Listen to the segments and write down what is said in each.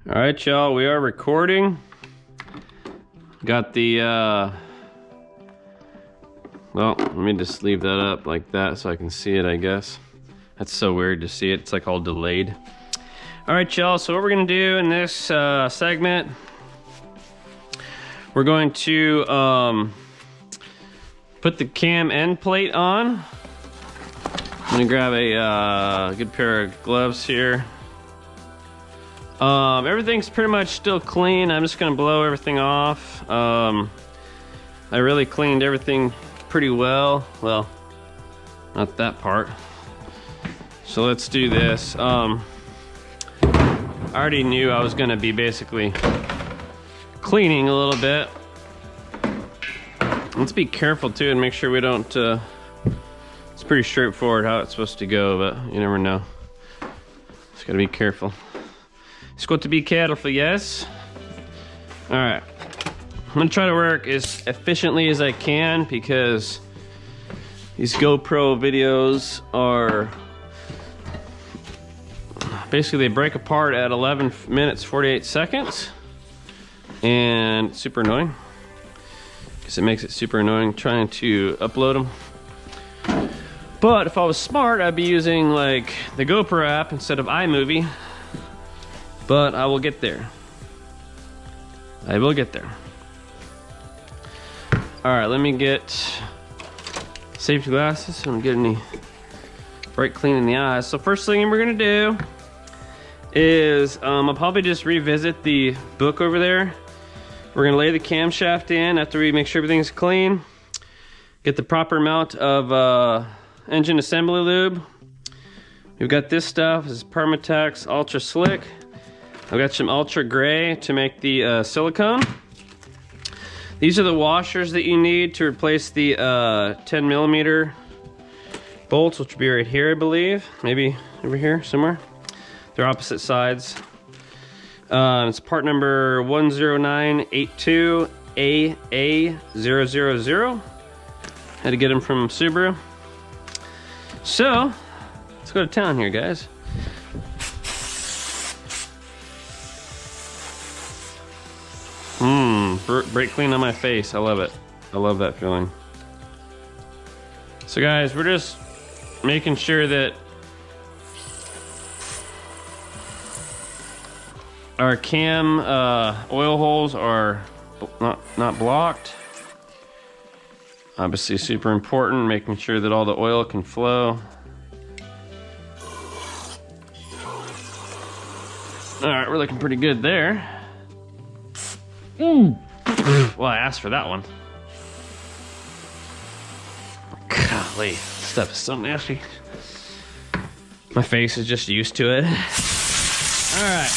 All right, y'all, we are recording. Got the, well, let me just leave that up like that so I can see it, I guess. That's so weird to see it. It's like all delayed. All right, y'all, so what we're gonna do in this segment, we're going to put the cam end plate on. I'm gonna grab a good pair of gloves here. Everything's pretty much still clean. I'm just gonna blow everything off. I really cleaned everything pretty well. Well, not that part. So let's do this. I already knew I was gonna be basically cleaning a little bit. Let's be careful too and make sure we don't, it's pretty straightforward how it's supposed to go, but you never know. Just gotta be careful. It's got to be careful, yes? All right, I'm gonna try to work as efficiently as I can because these GoPro videos are, basically they break apart at 11 minutes, 48 seconds. And it's super annoying because it makes it super annoying trying to upload them. But if I was smart, I'd be using like the GoPro app instead of iMovie. But I will get there. I will get there. All right, let me get safety glasses so I don't get any bright clean in the eyes. So first thing we're gonna do is I'll probably just revisit the book over there. We're gonna lay the camshaft in after we make sure everything's clean. Get the proper amount of engine assembly lube. We've got this stuff. This is Permatex Ultra Slick. I've got some Ultra Gray to make the silicone. These are the washers that you need to replace the 10mm bolts, which will be right here, I believe. Maybe over here somewhere. They're opposite sides. It's part number 10982AA000. Had to get them from Subaru. So, let's go to town here, guys. Brake clean on my face. I love it. I love that feeling. So guys, we're just making sure that our cam oil holes are not blocked. Obviously super important, making sure that all the oil can flow. All right, we're looking pretty good there. Well, I asked for that one. Golly, this stuff is so nasty. My face is just used to it. All right.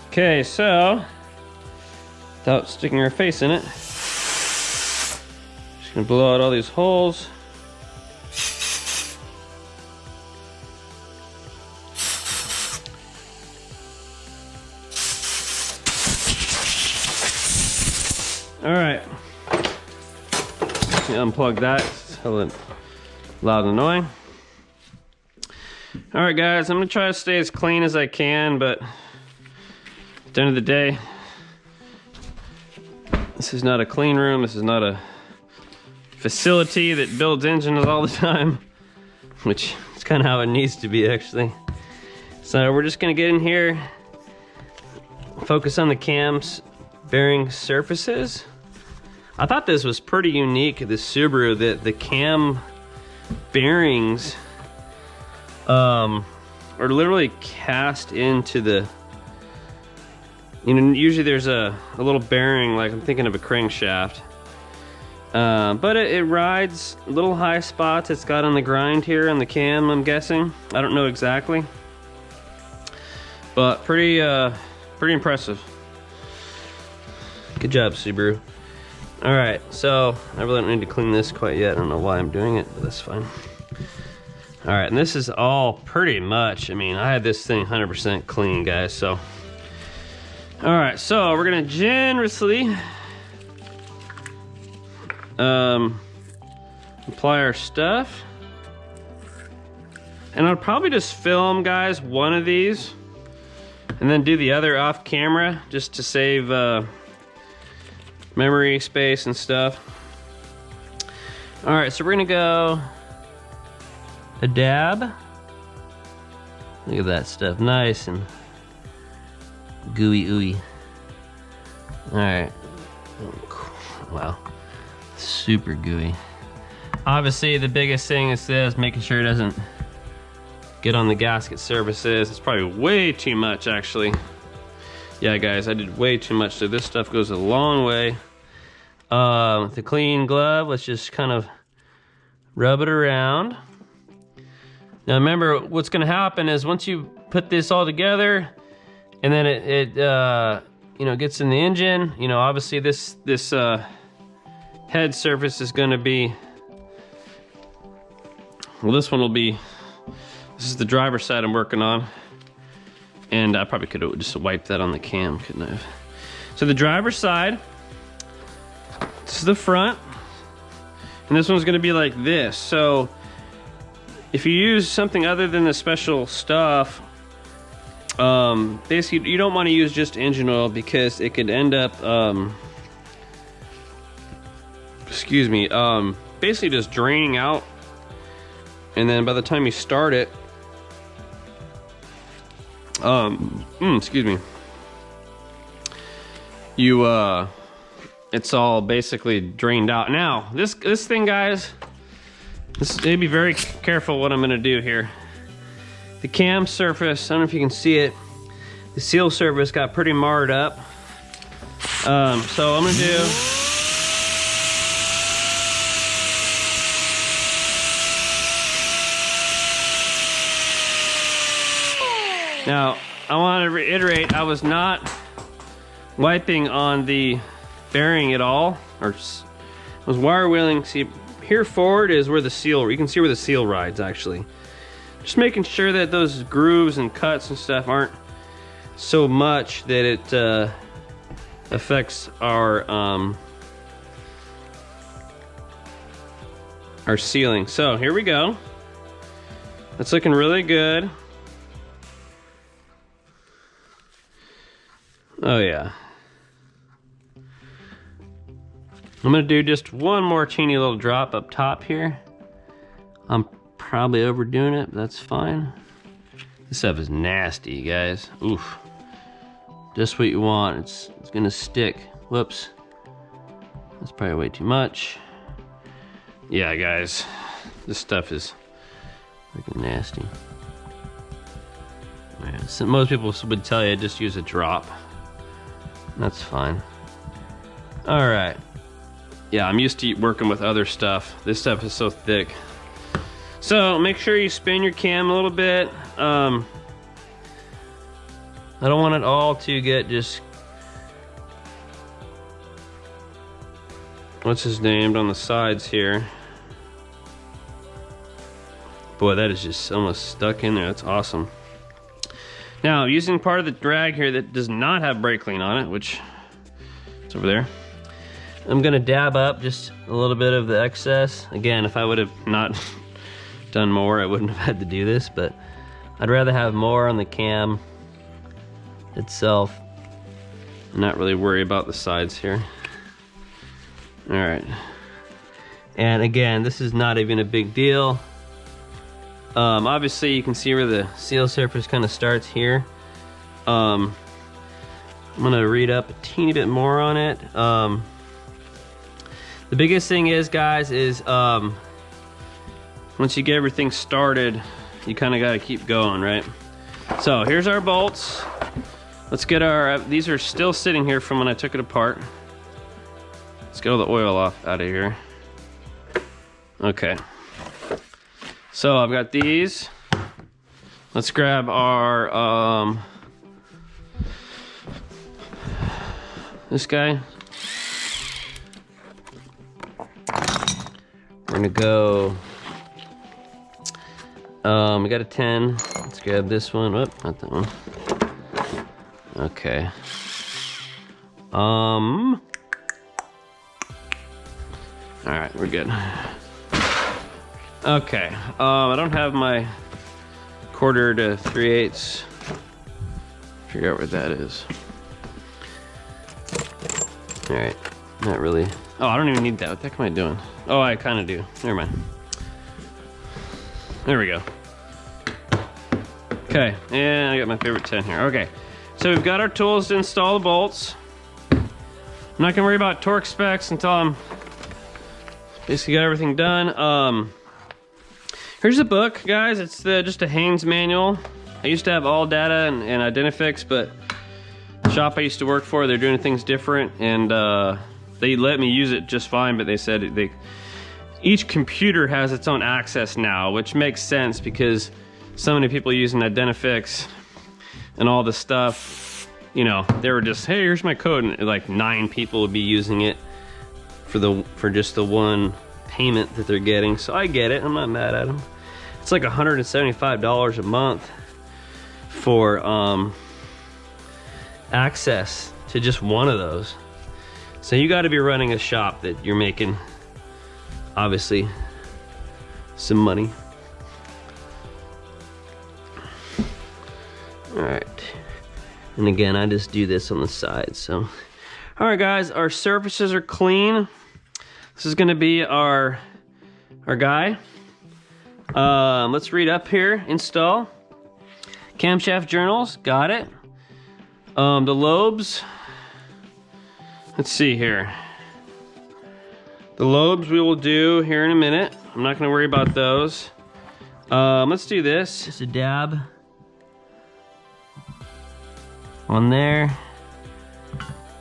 Okay, so without sticking our face in it, just gonna blow out all these holes. All right, unplug that. It's hella loud and annoying. All right, guys, I'm gonna try to stay as clean as I can, but at the end of the day, this is not a clean room. This is not a facility that builds engines all the time, which is kind of how it needs to be, actually. So we're just gonna get in here, focus on the cams, bearing surfaces. I thought this was pretty unique, the Subaru, that the cam bearings are literally cast into the, you know, usually there's a little bearing, like I'm thinking of a crankshaft. But it rides little high spots it's got on the grind here on the cam, I'm guessing. I don't know exactly. But pretty impressive. Good job, Subaru. All right, so I really don't need to clean this quite yet. I don't know why I'm doing it, but that's fine. All right, and this is all pretty much, I mean, I had this thing 100% clean, guys, so. All right, so we're gonna generously apply our stuff. And I'll probably just film, guys, one of these and then do the other off camera just to save memory space and stuff. All right, so we're gonna go a dab. Look at that stuff, nice and gooey ooey. All right, wow, super gooey. Obviously, the biggest thing is this, making sure it doesn't get on the gasket surfaces. It's probably way too much, actually. Yeah, guys, I did way too much, so this stuff goes a long way. With a clean glove, let's just kind of rub it around. Now remember, what's gonna happen is once you put this all together and then it you know, gets in the engine, you know, obviously this head surface is gonna be, well, this one will be, this is the driver's side I'm working on. And I probably could have just wiped that on the cam, couldn't I have? So the driver's side, this is the front, and this one's gonna be like this. So if you use something other than the special stuff, basically you don't wanna use just engine oil because it could end up, excuse me, basically just draining out. And then by the time you start it, excuse me, you it's all basically drained out. Now this thing, guys, you be very careful what I'm gonna do here. The cam surface, I don't know if you can see it, the seal surface got pretty marred up. So I'm gonna do, now, I want to reiterate, I was not wiping on the bearing at all, or I was wire wheeling. See, here forward is where the seal, you can see where the seal rides actually. Just making sure that those grooves and cuts and stuff aren't so much that it affects our sealing. So here we go. It's looking really good. Oh yeah. I'm gonna do just one more teeny little drop up top here. I'm probably overdoing it, but that's fine. This stuff is nasty, guys. Oof. Just what you want. It's gonna stick. Whoops. That's probably way too much. Yeah, guys. This stuff is freaking nasty. Yeah, so most people would tell you just use a drop. That's fine. All right. Yeah, I'm used to working with other stuff. This stuff is so thick. So make sure you spin your cam a little bit. I don't want it all to get just, what's his name, on the sides here. Boy, that is just almost stuck in there. That's awesome. Now, using part of the drag here that does not have brake clean on it, which it's over there, I'm gonna dab up just a little bit of the excess. Again, if I would have not done more, I wouldn't have had to do this, but I'd rather have more on the cam itself and not really worry about the sides here. All right. And again, this is not even a big deal. Obviously you can see where the seal surface kind of starts here. I'm gonna read up a teeny bit more on it. The biggest thing is, guys, is once you get everything started, you kind of got to keep going, right? So here's our bolts. Let's get our, these are still sitting here from when I took it apart. Let's get all the oil off out of here. Okay. So I've got these. Let's grab our, this guy. We're gonna go, we got a 10. Let's grab this one. Whoop, not that one. Okay. All right, we're good. Okay, I don't have my 1/4 to 3/8. Figure out where that is. All right, not really. Oh, I don't even need that. What the heck am I doing? Oh, I kind of do. Never mind. There we go. Okay, and I got my favorite 10 here. Okay, so we've got our tools to install the bolts. I'm not gonna worry about torque specs until I'm basically got everything done. Here's the book, guys. It's just a Haynes manual. I used to have all data and Identifix, but the shop I used to work for, they're doing things different, and they let me use it just fine, but they said each computer has its own access now, which makes sense because so many people using Identifix and all this stuff, you know, they were just, hey, here's my code, and like 9 people would be using it for just the one payment that they're getting. So I get it, I'm not mad at them. It's like $175 a month for access to just one of those. So you got to be running a shop that you're making, obviously, some money. All right, and again, I just do this on the side. So, all right, guys, our surfaces are clean. This is going to be our guy. Let's read up here. Install camshaft journals. Got it. The lobes. Let's see here. The lobes we will do here in a minute. I'm not going to worry about those. Let's do this. Just a dab on there.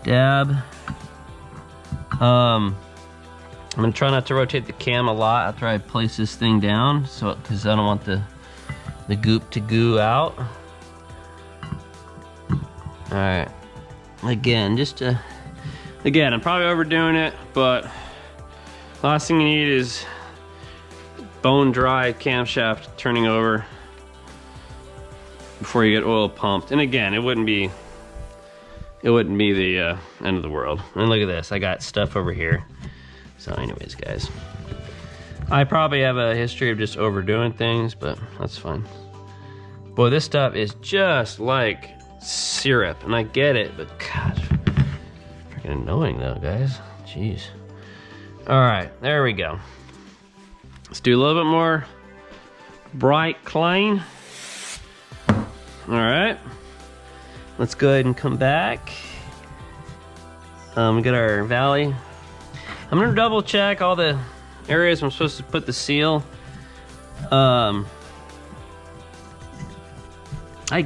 Dab. I'm gonna try not to rotate the cam a lot after I place this thing down, so because I don't want the goop to goo out. All right. Again, again, I'm probably overdoing it, but last thing you need is bone dry camshaft turning over before you get oil pumped. And again, it wouldn't be the end of the world. And look at this, I got stuff over here. So anyways, guys, I probably have a history of just overdoing things, but that's fine. Boy, this stuff is just like syrup, and I get it, but God, freaking annoying though, guys. Jeez. All right, there we go. Let's do a little bit more bright clean. All right, let's go ahead and come back. We got our valley. I'm gonna double check all the areas I'm supposed to put the seal. I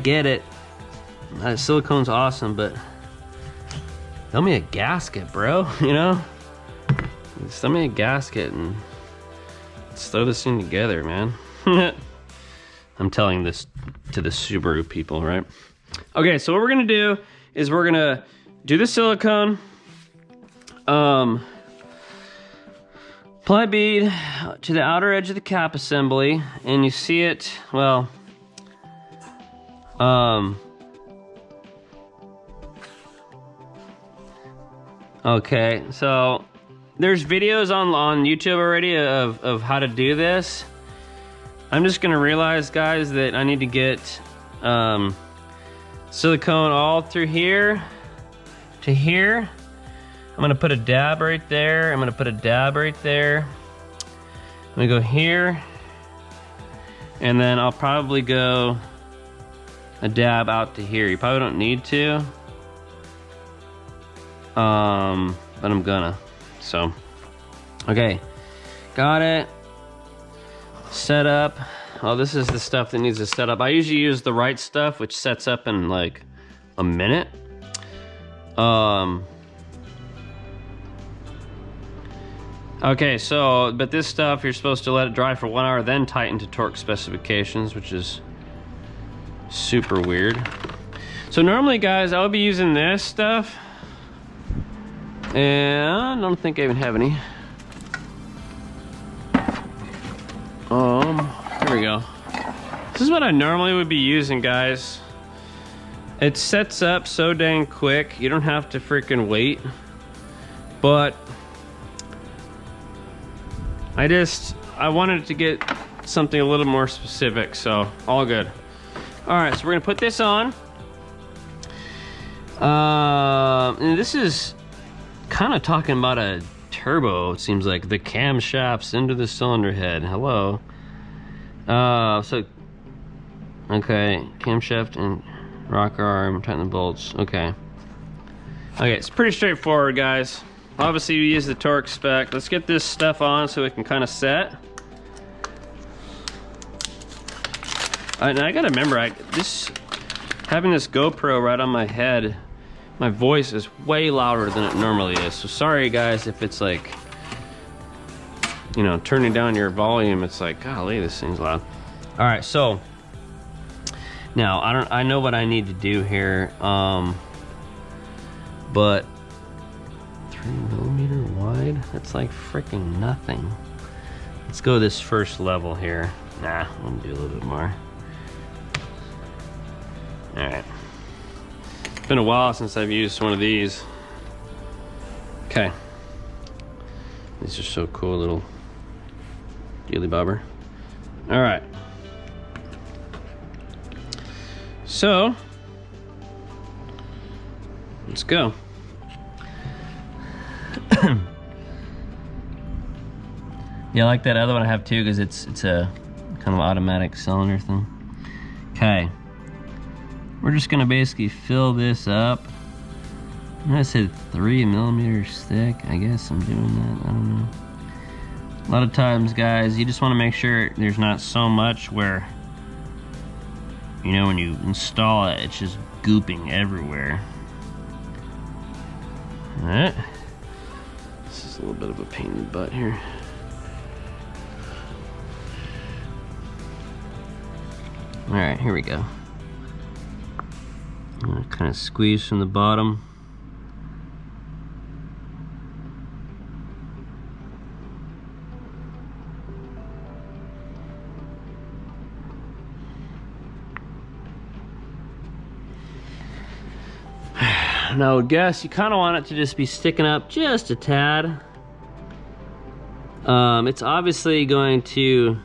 get it. Silicone's awesome, but tell me a gasket, bro. You know, just tell me a gasket and let's throw this thing together, man. I'm telling this to the Subaru people, right? Okay, so what we're gonna do is we're gonna do the silicone. Apply bead to the outer edge of the cap assembly, and you see it, well, okay, so there's videos on YouTube already of how to do this. I'm just gonna realize, guys, that I need to get silicone all through here to here. I'm gonna put a dab right there. I'm gonna put a dab right there. I'm gonna go here, and then I'll probably go a dab out to here. You probably don't need to, but I'm gonna. So, okay, got it. Set up. Oh, this is the stuff that needs to set up. I usually use the right stuff, which sets up in like a minute. Okay, so, but this stuff, you're supposed to let it dry for 1 hour, then tighten to torque specifications, which is super weird. So normally, guys, I would be using this stuff, and I don't think I even have any. Here we go. This is what I normally would be using, guys. It sets up so dang quick, you don't have to freaking wait, but I wanted to get something a little more specific, so all good. All right, so we're gonna put this on. And this is kind of talking about a turbo, it seems like. The camshafts into the cylinder head. Hello. So, okay, camshaft and rocker arm, tighten the bolts. Okay. Okay, it's pretty straightforward, guys. Obviously, we use the torque spec. Let's get this stuff on so it can kind of set. And I gotta remember, having this GoPro right on my head, my voice is way louder than it normally is. So sorry, guys, if it's like, you know, turning down your volume, it's like, golly, this thing's loud. All right, so now I know what I need to do here, but 3mm wide, that's like freaking nothing. Let's go this first level here. Nah, I'm gonna do a little bit more. All right. It's been a while since I've used one of these. Okay. These are so cool, little dealy bobber. All right. So, let's go. Yeah, I like that other one I have too, because it's a kind of automatic cylinder thing. Okay. We're just gonna basically fill this up. I said 3mm thick. I guess I'm doing that. I don't know. A lot of times, guys, you just want to make sure there's not so much where, you know, when you install it, it's just gooping everywhere. All right. This is a little bit of a pain in the butt here. All right, here we go. I'm gonna kind of squeeze from the bottom. Now I would guess you kind of want it to just be sticking up just a tad. It's obviously going to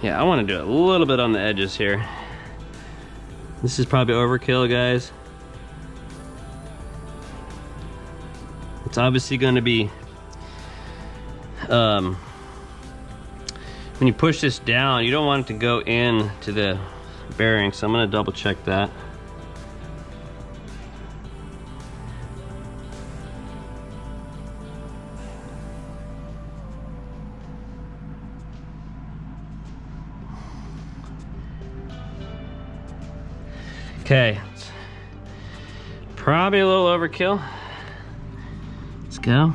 yeah, I want to do it a little bit on the edges here. This is probably overkill, guys. It's obviously going to be when you push this down, you don't want it to go in to the bearing, so I'm going to double check that. Okay, probably a little overkill. Let's go.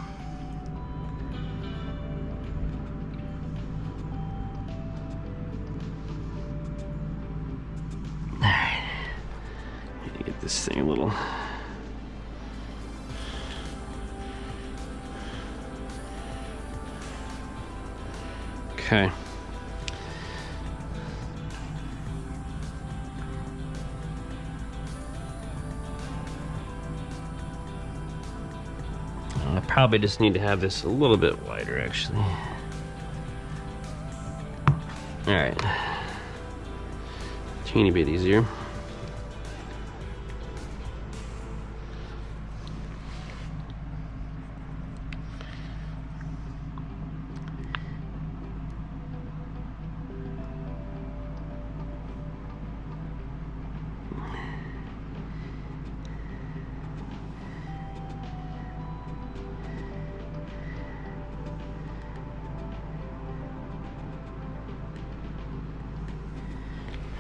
Alright, need to get this thing a little. Okay. I probably just need to have this a little bit wider, actually. All right, teeny bit easier.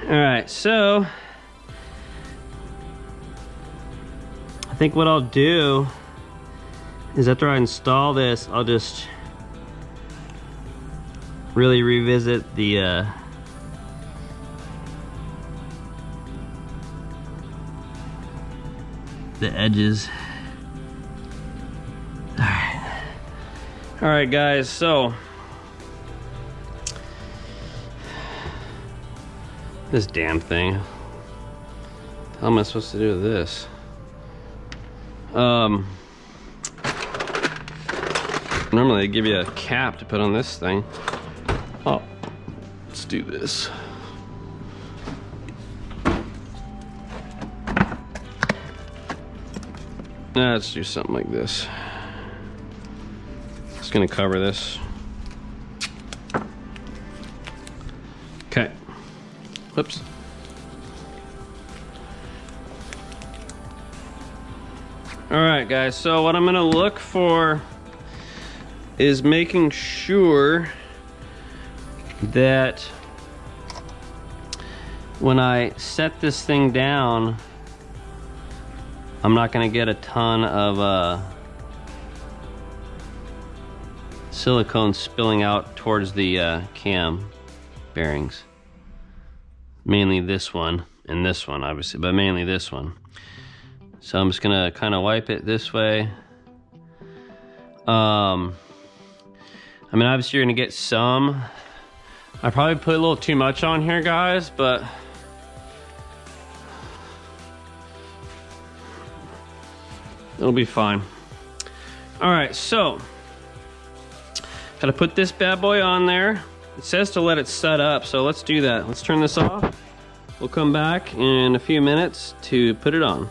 All right, so I think what I'll do is after I install this, I'll just really revisit the edges. All right, guys, so this damn thing. How am I supposed to do with this? Normally they give you a cap to put on this thing. Oh, let's do this. Now let's do something like this. It's gonna cover this. Okay. Whoops. All right, guys, so what I'm gonna look for is making sure that when I set this thing down, I'm not gonna get a ton of silicone spilling out towards the cam bearings. Mainly this one and this one, obviously, but mainly this one. So I'm just gonna kind of wipe it this way. I mean, obviously you're gonna get some. I probably put a little too much on here, guys, but it'll be fine. All right, so gotta put this bad boy on there. It says to let it set up, so let's do that. Let's turn this off. We'll come back in a few minutes to put it on.